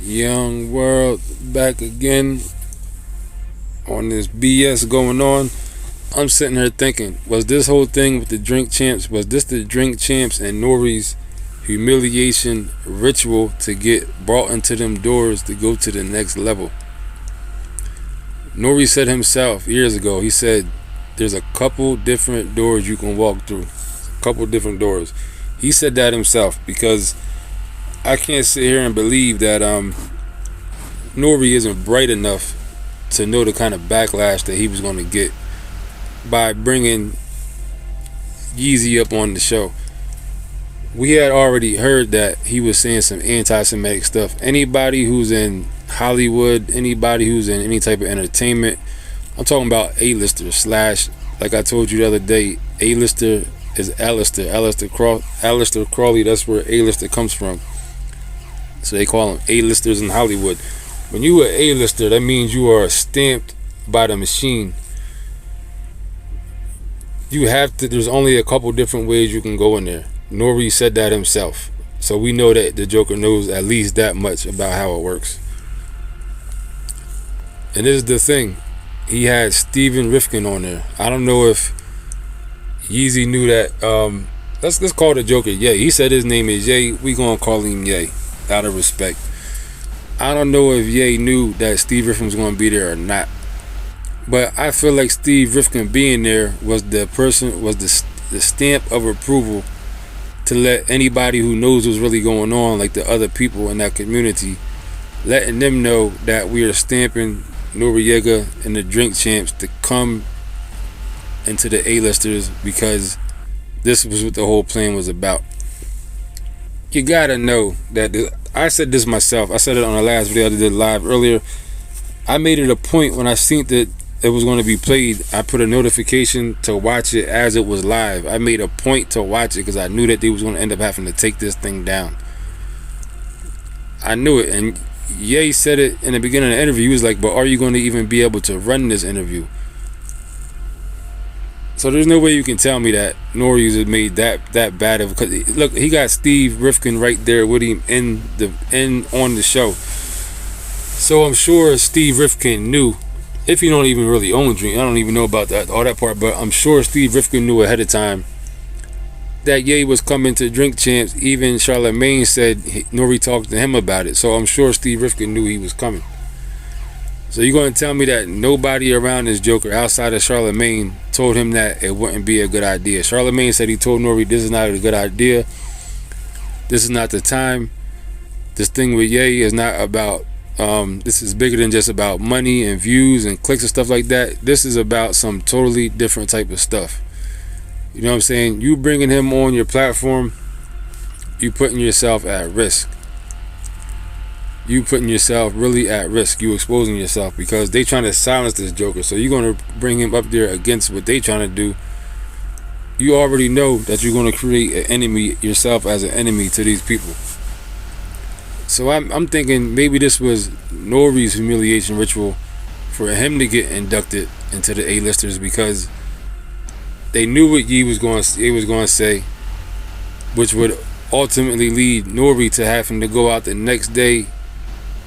Young world back again on this BS going on. I'm sitting here thinking, was this whole thing with the drink champs, was this the drink champs and Nori's humiliation ritual to get brought into them doors to go to the next level? Nori said himself years ago, he said there's a couple different doors you can walk through. A couple different doors. He said that himself because I can't sit here and believe that Nori isn't bright enough to know the kind of backlash that he was going to get by bringing Yeezy up on the show. We had already heard that he was saying some anti-Semitic stuff. Anybody who's in Hollywood, anybody who's in any type of entertainment, I'm talking about A-listers slash, like I told you the other day, A-lister is Alistair. Alistair Crawley, that's where A-lister comes from. So they call them A-listers in Hollywood. When you are A-lister, that means you are stamped by the machine. You have to, there's only a couple different ways you can go in there. Nori said that himself. So we know that the Joker knows at least that much about how it works. And this is the thing. He had Steven Rifkin on there. I don't know if Yeezy knew that. Let's call the Joker Ye. He said his name is Ye. We gonna call him Ye, out of respect. I don't know if Ye knew that Steve Rifkin was gonna be there or not. But I feel like Steve Rifkin being there was the stamp of approval to let anybody who knows what's really going on, like the other people in that community, letting them know that we are stamping Noriega and the drink champs to come into the A-listers because this was what the whole plan was about. You gotta know that I said this myself. I said it on the last video I did live earlier. I made it a point when I seen that it was going to be played, I put a notification to watch it as it was live. I made a point to watch it because I knew that they was going to end up having to take this thing down. I knew it, and Ye said it in the beginning of the interview. He was like, but are you going to even be able to run this interview? So there's no way you can tell me that Nori's has made that bad of, because look, he got Steve Rifkin right there with him on the show. So I'm sure Steve Rifkin knew, if you don't even really own drink, I don't even know about all that part, but I'm sure Steve Rifkin knew ahead of time that Ye was coming to Drink Champs. Even Charlamagne said Nori talked to him about it. So I'm sure Steve Rifkin knew he was coming. So you're going to tell me that nobody around this Joker outside of Charlamagne told him that it wouldn't be a good idea? Charlamagne said he told Nori this is not a good idea. This is not the time. This thing with Ye is not about, this is bigger than just about money and views and clicks and stuff like that. This is about some totally different type of stuff. You know what I'm saying? You bringing him on your platform, you putting yourself at risk. You putting yourself really at risk. You exposing yourself because they trying to silence this Joker. So you're going to bring him up there against what they trying to do. You already know that you're going to create an enemy yourself as an enemy to these people. So I'm thinking maybe this was Nori's humiliation ritual for him to get inducted into the A-listers because they knew what he was going to say, which would ultimately lead Nori to having to go out the next day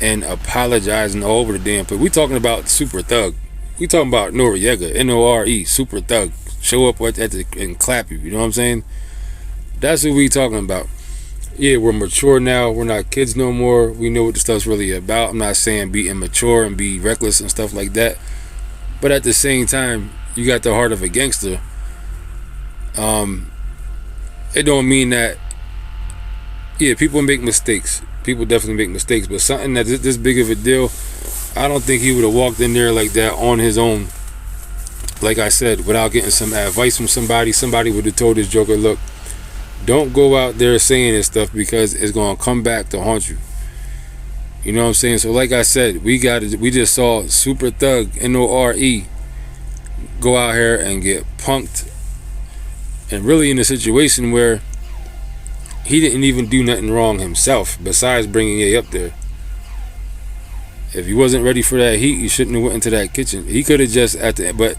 and apologizing all over the damn place. We talking about Super Thug. We talking about Noriega, N-O-R-E, Super Thug. Show up and clap you. You know what I'm saying? That's what we talking about. Yeah, we're mature now. We're not kids no more. We know what the stuff's really about. I'm not saying be immature and be reckless and stuff like that. But at the same time, you got the heart of a gangster. It don't mean that, yeah, people make mistakes. People definitely make mistakes. But something that's this big of a deal, I don't think he would have walked in there like that on his own. Like I said, without getting some advice from somebody. Somebody would have told this Joker, look, don't go out there saying this stuff because it's going to come back to haunt you. You know what I'm saying? So like I said, we just saw Super Thug, N-O-R-E, go out here and get punked. And really in a situation where he didn't even do nothing wrong himself besides bringing Ye up there. If he wasn't ready for that heat, he shouldn't have went into that kitchen. He could have just, but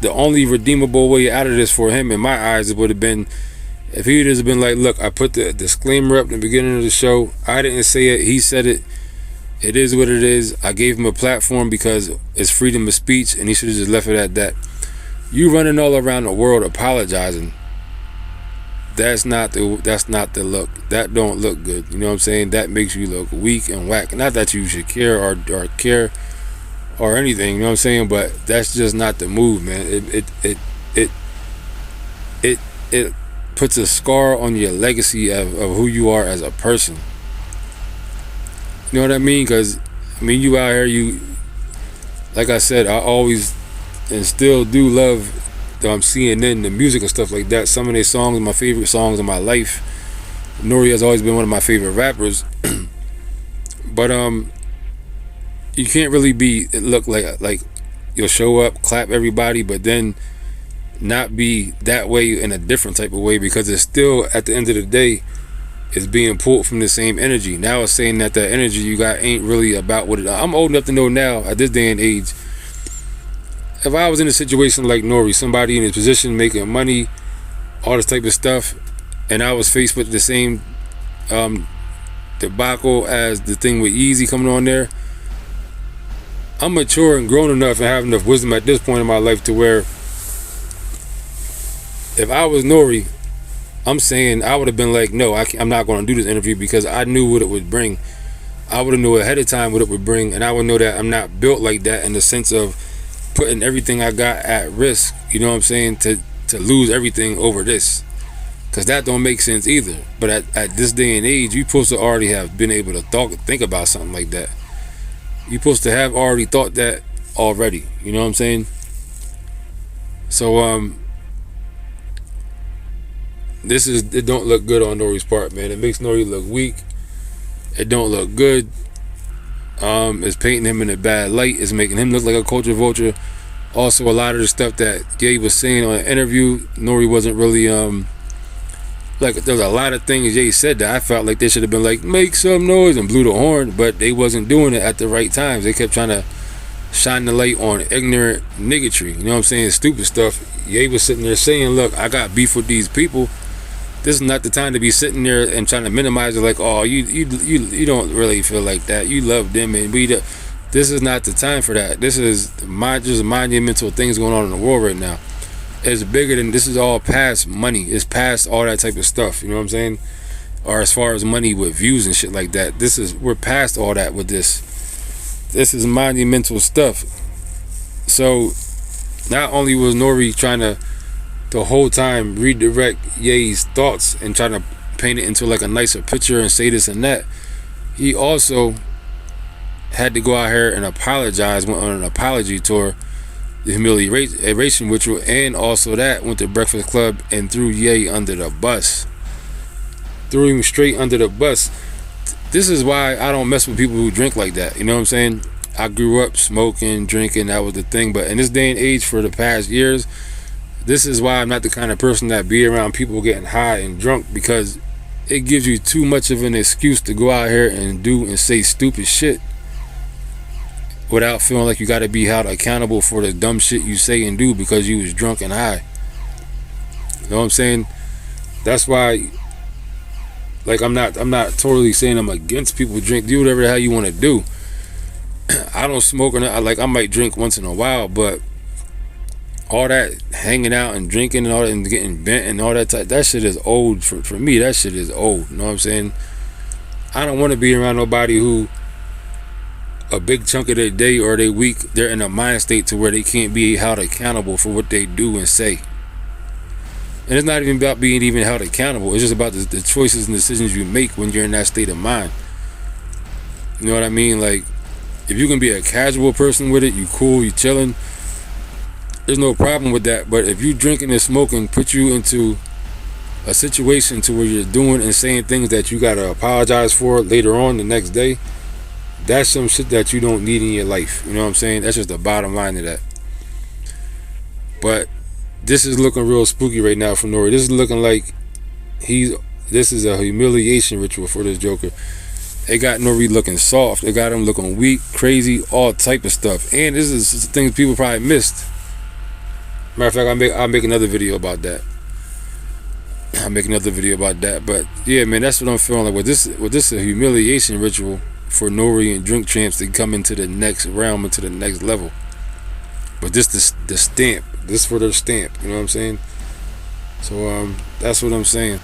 the only redeemable way out of this for him, in my eyes, it would have been if he would have been like, look, I put the disclaimer up in the beginning of the show. I didn't say it. He said it. It is what it is. I gave him a platform because it's freedom of speech, and he should have just left it at that. You running all around the world apologizing. That's not the look. That don't look good. You know what I'm saying? That makes you look weak and whack. Not that you should care or care or anything. You know what I'm saying? But that's just not the move, man. It puts a scar on your legacy of who you are as a person. You know what I mean? Because you out here, you, like I said, I always and still do love CNN, the music and stuff like that. Some of their songs are my favorite songs in my life. Nori has always been one of my favorite rappers. But you can't really look like you'll show up, clap everybody, but then not be that way in a different type of way, because it's still, at the end of the day, it's being pulled from the same energy. Now it's saying that the energy you got ain't really about what it. I'm old enough to know now, at this day and age, if I was in a situation like Nori, somebody in his position making money, all this type of stuff, and I was faced with the same debacle as the thing with Yeezy coming on there, I'm mature and grown enough and have enough wisdom at this point in my life to where, if I was Nori, I'm saying I would have been like, no, I'm not going to do this interview, because I knew what it would bring. I would have knew ahead of time what it would bring, and I would know that I'm not built like that, in the sense of putting everything I got at risk, you know what I'm saying, to lose everything over this, because that don't make sense either. But at this day and age, you're supposed to already have been able to think about something like that. You're supposed to have already thought that already, you know what I'm saying? So it don't look good on Nori's part, man. It makes Nori look weak. It don't look good. It's painting him in a bad light. It's making him look like a culture vulture. Also, a lot of the stuff that Ye was saying on an interview, Nori wasn't really like, there was a lot of things Ye said that I felt like they should have been like, make some noise, and blew the horn, but they wasn't doing it at the right times. They kept trying to shine the light on ignorant niggatry, you know what I'm saying, stupid stuff. Ye was sitting there saying, look, I got beef with these people. This is not the time to be sitting there and trying to minimize it, like, oh, you don't really feel like that, you love them, and this is not the time for that. This is just monumental things going on in the world right now. It's bigger than, this is all past money. It's past all that type of stuff, you know what I'm saying? Or as far as money with views and shit like that, we're past all that with this. This is monumental stuff. So not only was Nori trying to the whole time redirect Ye's thoughts and trying to paint it into like a nicer picture and say this and that, he also had to go out here and apologize, went on an apology tour, the Humiliation ritual, and also that went to Breakfast Club and threw Ye under the bus. Threw him straight under the bus. This is why I don't mess with people who drink like that, you know what I'm saying? I grew up smoking, drinking, that was the thing, but in this day and age, for the past years, this is why I'm not the kind of person that be around people getting high and drunk, because it gives you too much of an excuse to go out here and do and say stupid shit without feeling like you got to be held accountable for the dumb shit you say and do because you was drunk and high. You know what I'm saying? That's why, like, I'm not totally saying I'm against people who drink. Do whatever the hell you want to do. I don't smoke, or not. Like, I might drink once in a while, but all that hanging out and drinking and all that and getting bent and all that that shit is old for me. That shit is old, you know what I'm saying? I don't want to be around nobody who a big chunk of their day or their week, they're in a mind state to where they can't be held accountable for what they do and say. And it's not even about being even held accountable. It's just about the choices and decisions you make when you're in that state of mind. You know what I mean? Like, if you can be a casual person with it, you cool, you chilling, there's no problem with that. But if you drinking and smoking put you into a situation to where you're doing and saying things that you gotta apologize for later on the next day, that's some shit that you don't need in your life. You know what I'm saying? That's just the bottom line of that. But this is looking real spooky right now for Nori. This is looking like this is a humiliation ritual for this Joker. It got Nori looking soft. It got him looking weak, crazy, all type of stuff. And this is things people probably missed. Matter of fact, I'll make another video about that. But yeah, man, that's what I'm feeling like. With this a humiliation ritual for Nori and Drink Champs to come into the next realm, into the next level. But this the stamp. This for their stamp. You know what I'm saying? So that's what I'm saying.